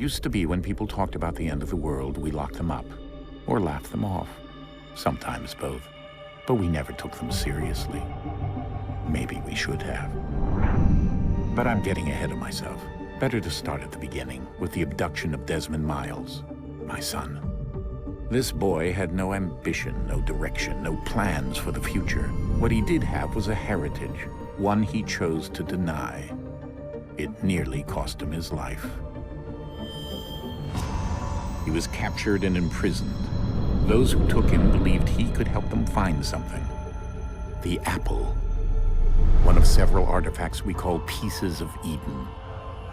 Used to be when people talked about the end of the world, we locked them up, or laughed them off. Sometimes both. But we never took them seriously. Maybe we should have. But I'm getting ahead of myself. Better to start at the beginning, with the abduction of Desmond Miles, my son. This boy had no ambition, no direction, no plans for the future. What he did have was a heritage, one he chose to deny. It nearly cost him his life. He was captured and imprisoned. Those who took him believed he could help them find something. The apple. One of several artifacts we call pieces of Eden.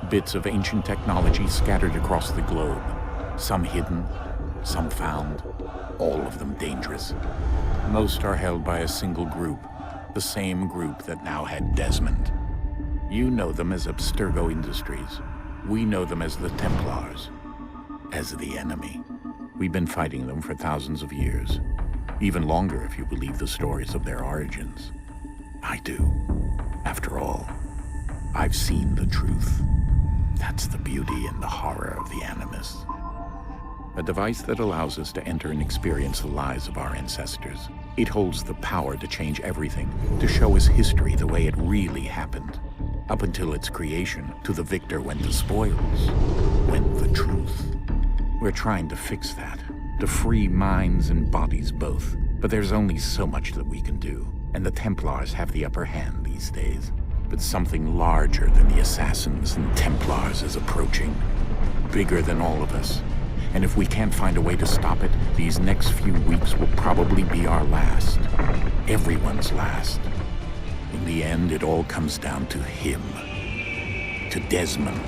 Bits of ancient technology scattered across the globe. Some hidden, some found, all of them dangerous. Most are held by a single group, the same group that now had Desmond. You know them as Abstergo Industries. We know them as the Templars. As the enemy. We've been fighting them for thousands of years. Even longer if you believe the stories of their origins. I do. After all, I've seen the truth. That's the beauty and the horror of the Animus. A device that allows us to enter and experience the lives of our ancestors. It holds the power to change everything, to show us history the way it really happened. Up until its creation, to the victor went the spoils, went the truth. We're trying to fix that, to free minds and bodies both. But there's only so much that we can do, and the Templars have the upper hand these days. But something larger than the Assassins and Templars is approaching, bigger than all of us. And if we can't find a way to stop it, these next few weeks will probably be our last. Everyone's last. In the end, it all comes down to him. To Desmond.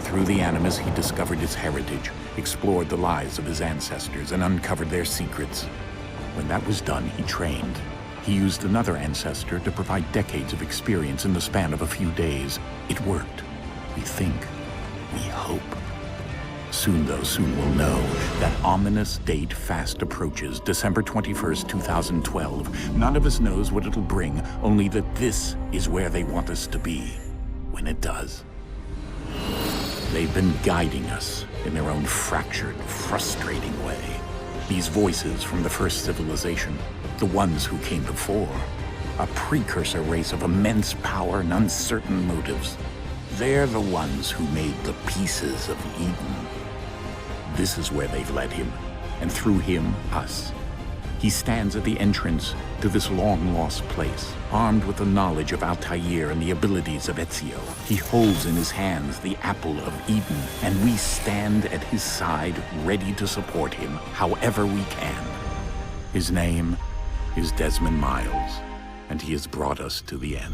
Through the Animus, he discovered his heritage, explored the lives of his ancestors, and uncovered their secrets. When that was done, he trained. He used another ancestor to provide decades of experience in the span of a few days. It worked. We think. We hope. Soon, though, soon we'll know. That ominous date fast approaches, December 21st, 2012. None of us knows what it'll bring, only that this is where they want us to be. When it does. They've been guiding us in their own fractured, frustrating way. These voices from the first civilization, the ones who came before, a precursor race of immense power and uncertain motives. They're the ones who made the pieces of Eden. This is where they've led him, and through him, us. He stands at the entrance to this long-lost place, armed with the knowledge of Altaïr and the abilities of Ezio. He holds in his hands the apple of Eden, and we stand at his side, ready to support him however we can. His name is Desmond Miles, and he has brought us to the end.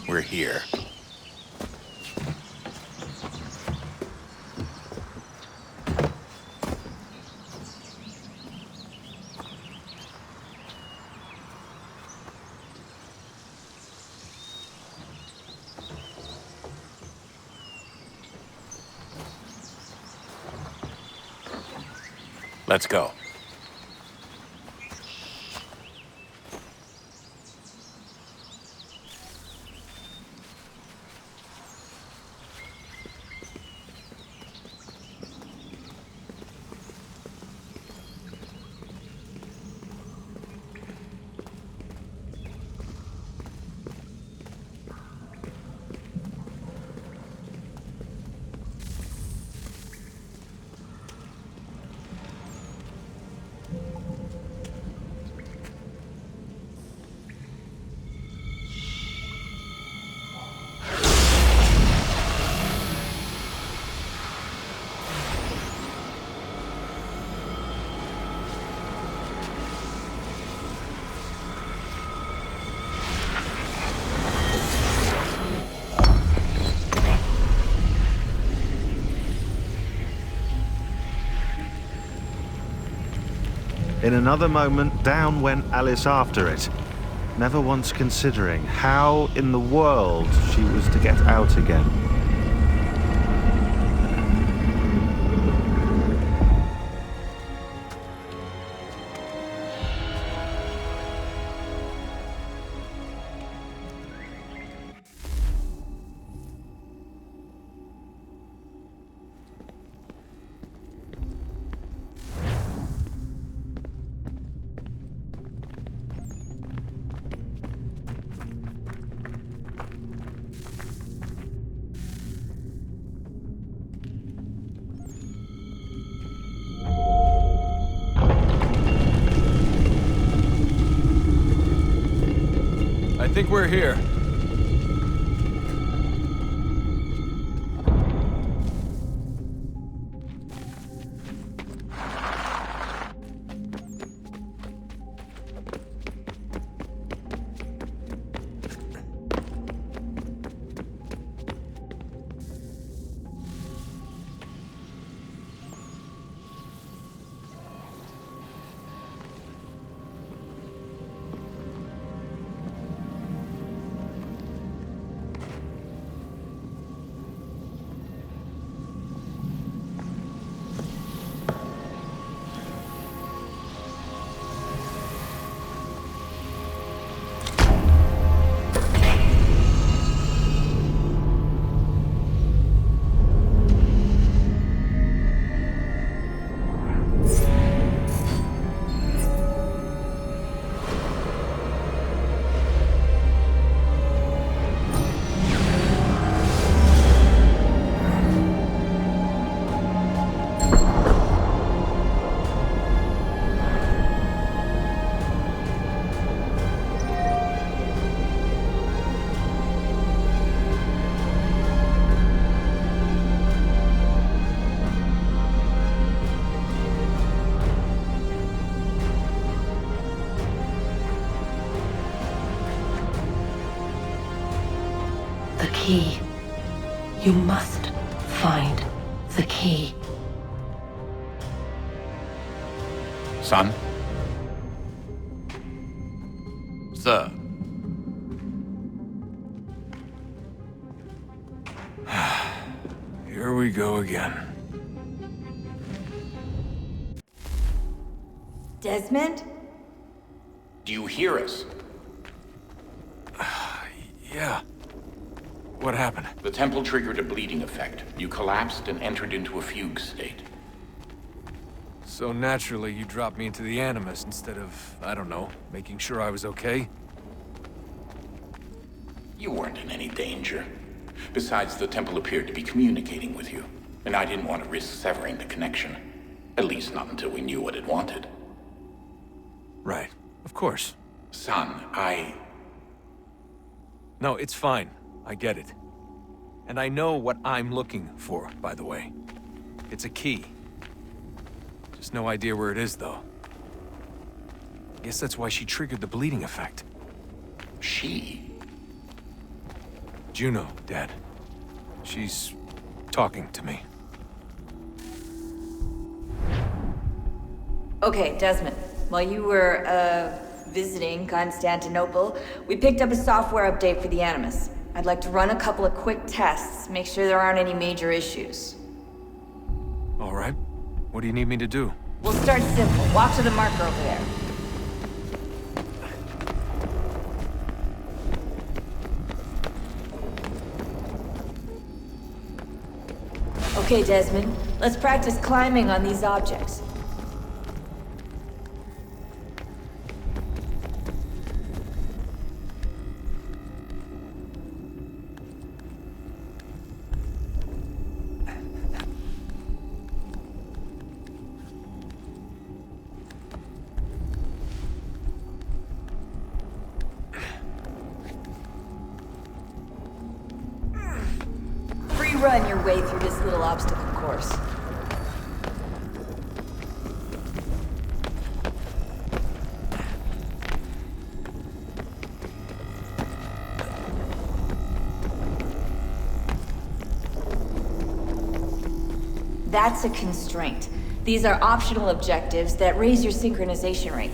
We're here. Let's go. In another moment, down went Alice after it, never once considering how in the world she was to get out again. I think we're here. The key. You must find the key. Son? Sir. Here we go again. Desmond? Do you hear us? Yeah. What happened? The temple triggered a bleeding effect. You collapsed and entered into a fugue state. So naturally, you dropped me into the Animus instead of, I don't know, making sure I was okay? You weren't in any danger. Besides, the temple appeared to be communicating with you, and I didn't want to risk severing the connection. At least not until we knew what it wanted. Right. Of course. Son, No, it's fine. I get it. And I know what I'm looking for, by the way. It's a key. Just no idea where it is, though. Guess that's why she triggered the bleeding effect. She? Juno, Dad. She's talking to me. Okay, Desmond. While you were, visiting Constantinople, we picked up a software update for the Animus. I'd like to run a couple of quick tests, make sure there aren't any major issues. All right. What do you need me to do? We'll start simple. Walk to the marker over there. Okay, Desmond. Let's practice climbing on these objects. Run your way through this little obstacle course. That's a constraint. These are optional objectives that raise your synchronization rate.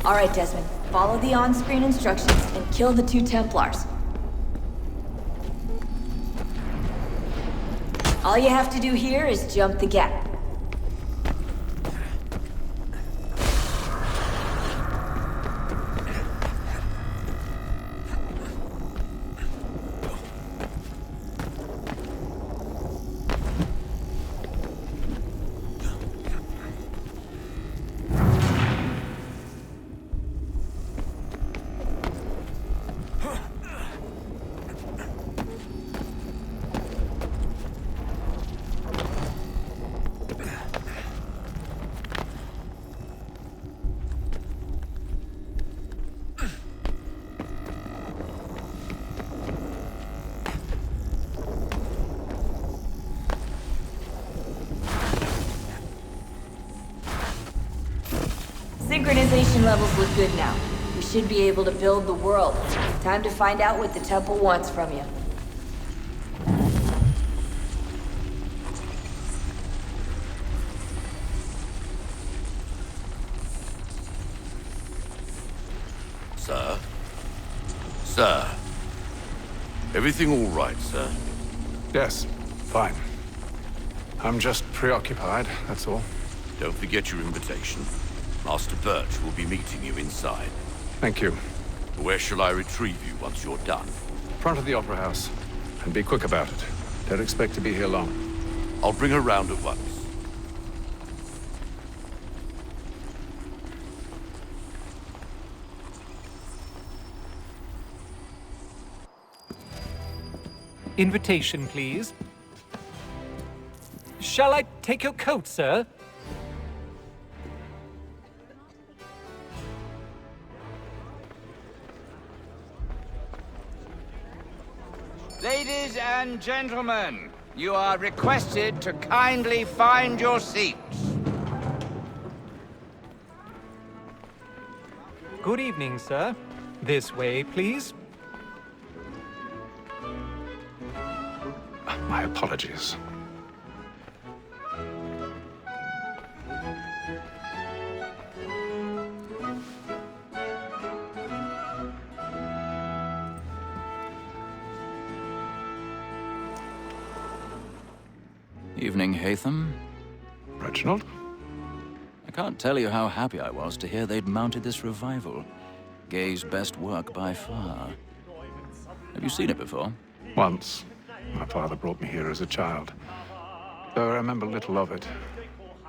Alright, Desmond. Follow the on-screen instructions and kill the 2 Templars. All you have to do here is jump the gap. Synchronization levels look good now. We should be able to build the world. Time to find out what the temple wants from you. Sir? Sir? Everything all right, sir? Yes, fine. I'm just preoccupied, that's all. Don't forget your invitation. Master Birch will be meeting you inside. Thank you. Where shall I retrieve you once you're done? Front of the Opera House. And be quick about it. Don't expect to be here long. I'll bring her round at once. Invitation, please. Shall I take your coat, sir? Ladies and gentlemen, you are requested to kindly find your seats. Good evening, sir. This way, please. My apologies. Evening, Haytham. Reginald? I can't tell you how happy I was to hear they'd mounted this revival. Gay's best work by far. Have you seen it before? Once. My father brought me here as a child. Though I remember little of it.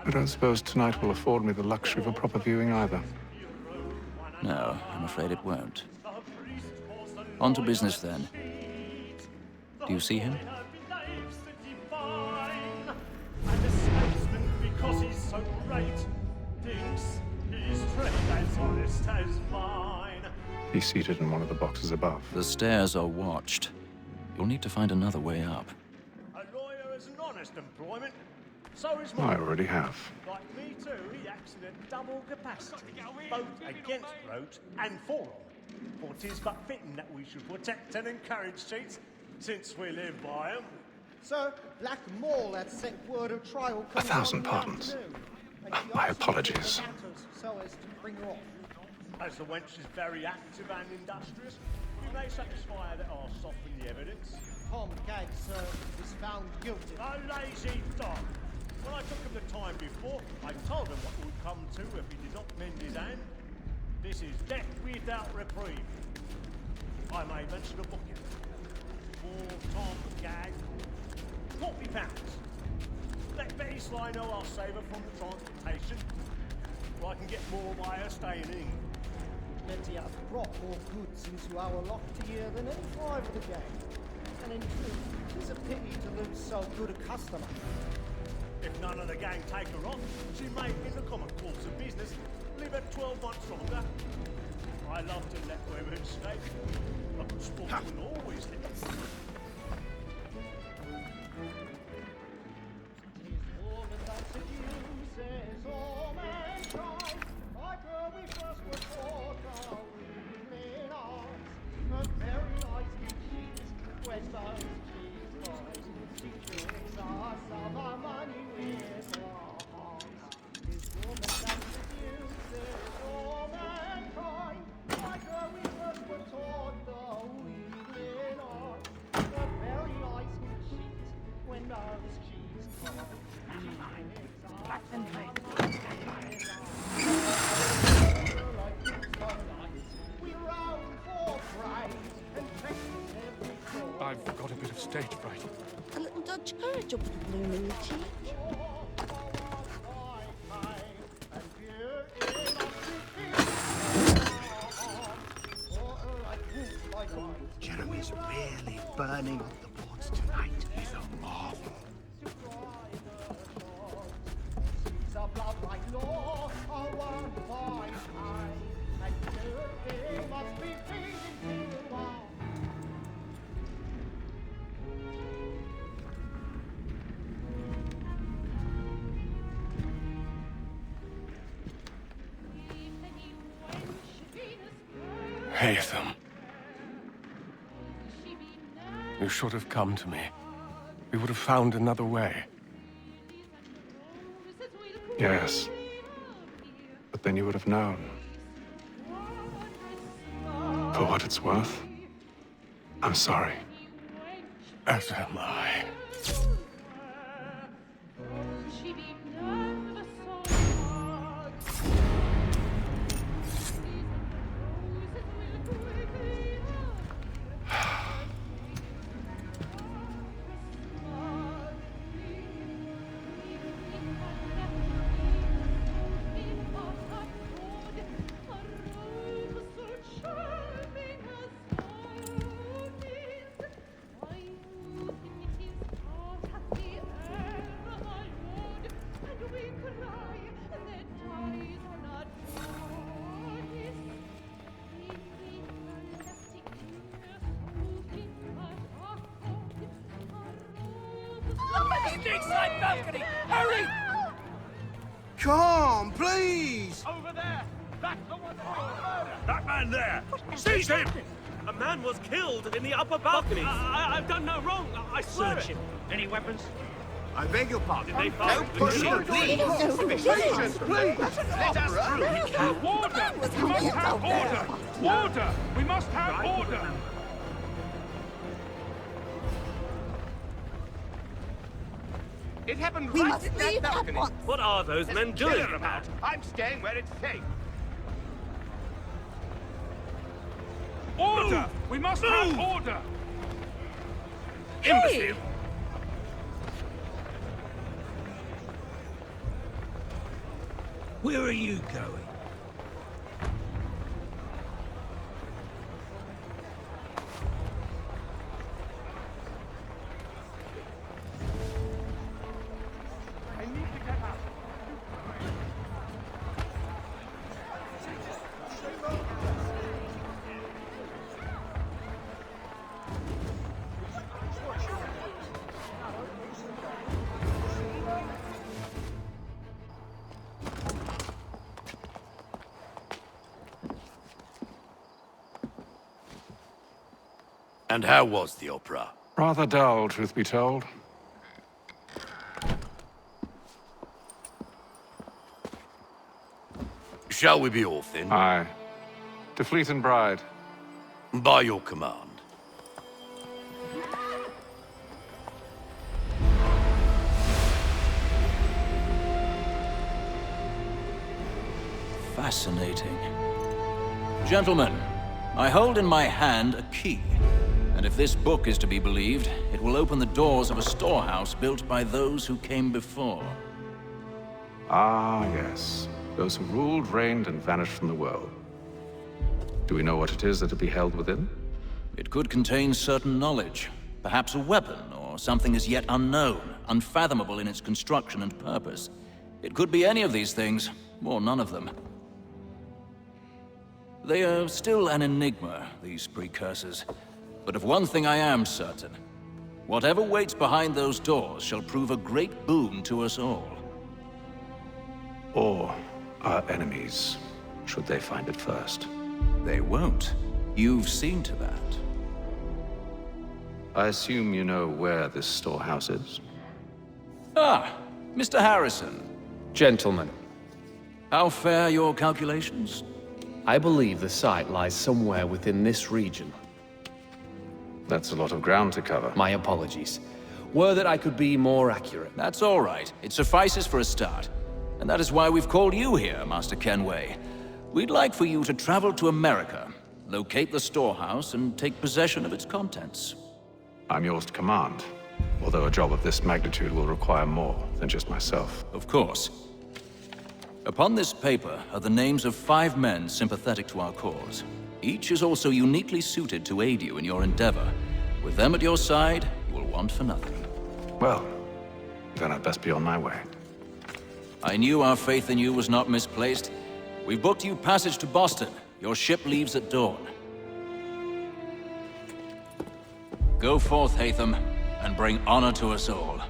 I don't suppose tonight will afford me the luxury of a proper viewing either. No, I'm afraid it won't. On to business, then. Do you see him? He's seated in one of the boxes above. The stairs are watched. You'll need to find another way up. A lawyer is an honest employment. So is I mine. already have. Like me too, he acts in a double capacity, both against roach and for 'em. For 'tis but fitting that we should protect and encourage cheats, since we live by 'em. Sir, Black Mall had sent word of trial coming 1,000 on in the pardons. afternoon, and she My asked apologies. the matters so as to bring her off. As the wench is very active and industrious, we may satisfy her that I'll soften the evidence. Tom Gag, sir, is found guilty. A lazy dog! When I took him the time before, I told him what would come to if he did not mend his hand. This is death without reprieve. I may mention a booking. For Tom Gag, £40. Let Betty Sly know I'll save her from the transportation, or I can get more by her staying in. Betty hath brought more goods into our locked year than any 5 of the gang. And in truth, 'tis a pity to lose so good a customer. If none of the gang take her on, she may, in the common course of business, live her 12 months longer. I love to let women escape. A good sportsman always lives. When those cheese boys, she drinks us of our money. just blooming cheek. Jeremy's really burning on the boards tonight. He's a marvel. Haytham. You should have come to me. We would have found another way. Yes. But then you would have known. For what it's worth, I'm sorry. As am I. Inside balcony! Hurry! Come, please! Over there! That's the one that murder! That man there! Seize him! A man was killed in the upper balcony. I've done no wrong. I swear it. Any weapons? I beg your pardon. Did they fire? Don't push him, please! Please! Let us through. We can't. Order! We must have order! Order! We must have order! It happened We right must in that leave at balcony. once. What are those men doing? About. I'm staying where it's safe. Order! We must have order! Imbecile! Where are you going? I need to get out. And how was the opera? Rather dull, truth be told. Shall we be off then? Aye. To Fleet and Bride. By your command. Fascinating. Gentlemen, I hold in my hand a key. And if this book is to be believed, it will open the doors of a storehouse built by those who came before. Ah, yes. Those who ruled, reigned, and vanished from the world. Do we know what it is that will be held within? It could contain certain knowledge. Perhaps a weapon, or something as yet unknown, unfathomable in its construction and purpose. It could be any of these things, or none of them. They are still an enigma, these precursors. But of one thing I am certain. Whatever waits behind those doors shall prove a great boon to us all. Or our enemies, should they find it first. They won't. You've seen to that. I assume you know where this storehouse is? Ah, Mr. Harrison. Gentlemen, How fare your calculations? I believe the site lies somewhere within this region. That's a lot of ground to cover. My apologies. Were that I could be more accurate. That's all right. It suffices for a start. And that is why we've called you here, Master Kenway. We'd like for you to travel to America, locate the storehouse, and take possession of its contents. I'm yours to command. Although a job of this magnitude will require more than just myself. Of course. Upon this paper are the names of 5 men sympathetic to our cause. Each is also uniquely suited to aid you in your endeavor. With them at your side, you will want for nothing. Well, then I'd best be on my way. I knew our faith in you was not misplaced. We've booked you passage to Boston. Your ship leaves at dawn. Go forth, Hatham, and bring honor to us all.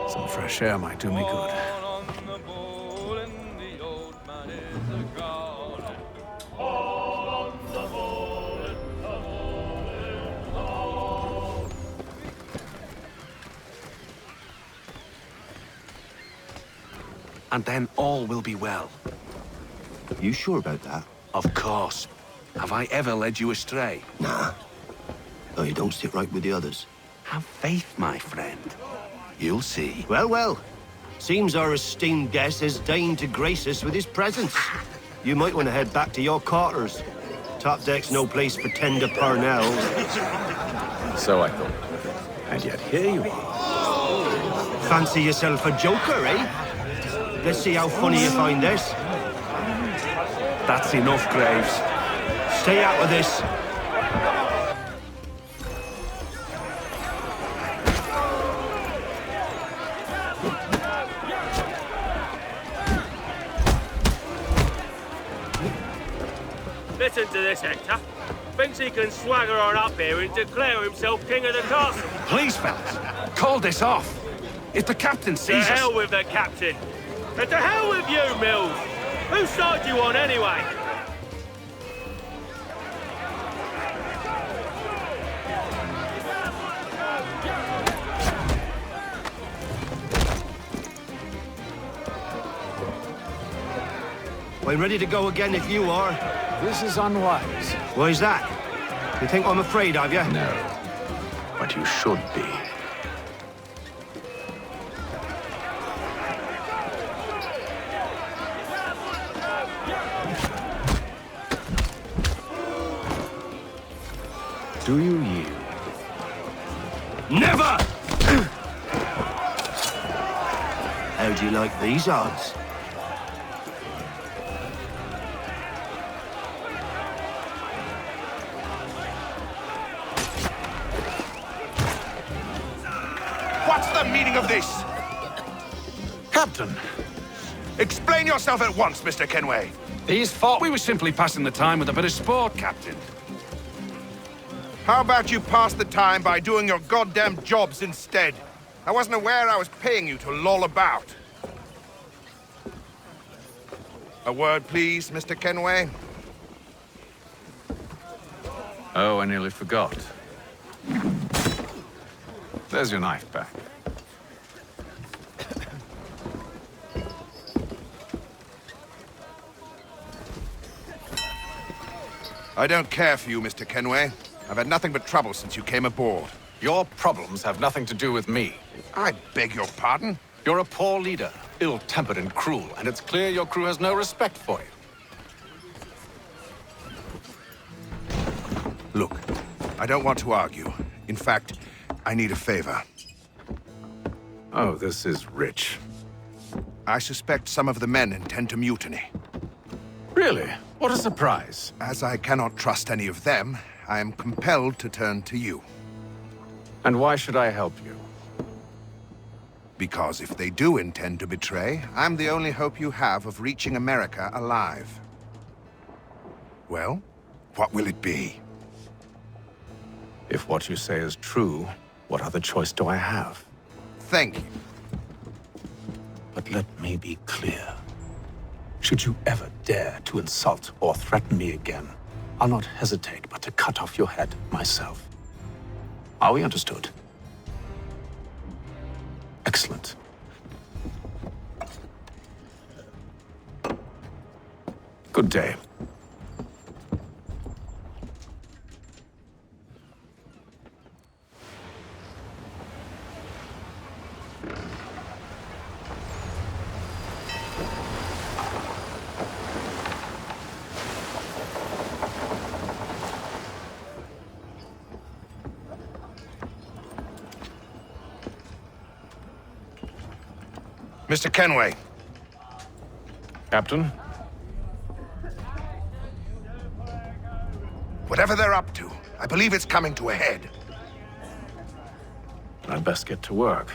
Some fresh air might do me good. And then all will be well. You sure about that? Of course. Have I ever led you astray? Nah. Oh, you don't sit right with the others. Have faith, my friend. You'll see. Well, well. Seems our esteemed guest has deigned to grace us with his presence. You might want to head back to your quarters. Top deck's no place for tender parnells. So I thought. And yet here you are. Fancy yourself a joker, eh? Let's see how funny you find this. That's enough, Graves. Stay out of this. Listen to this, Hector. Thinks he can swagger on up here and declare himself king of the castle. Please, fellas, call this off. If the captain To sees us... hell with the captain. And to hell with you, Mills. Whose side you on, anyway? I'm ready to go again if you are. This is unwise. Why's that? You think I'm afraid of you? No. But you should be. Do you yield? Never! How do you like these odds? What's the meaning of this? Captain, Explain yourself at once, Mr. Kenway. these thought we were simply passing the time with a bit of sport, Captain. How about you pass the time by doing your goddamn jobs instead? I wasn't aware I was paying you to loll about. A word, please, Mr. Kenway. Oh, I nearly forgot. There's your knife back. I don't care for you, Mr. Kenway. I've had nothing but trouble since you came aboard. Your problems have nothing to do with me. I beg your pardon? You're a poor leader, ill-tempered and cruel, and it's clear your crew has no respect for you. Look, I don't want to argue. In fact, I need a favor. Oh, this is rich. I suspect some of the men intend to mutiny. Really? What a surprise. As I cannot trust any of them, I am compelled to turn to you. And why should I help you? Because if they do intend to betray, I'm the only hope you have of reaching America alive. Well, what will it be? If what you say is true, what other choice do I have? Thank you. But let me be clear. Should you ever dare to insult or threaten me again, I'll not hesitate but to cut off your head myself. Are we understood? Excellent. Good day. Mr. Kenway. Captain? Whatever they're up to, I believe it's coming to a head. I'd best get to work.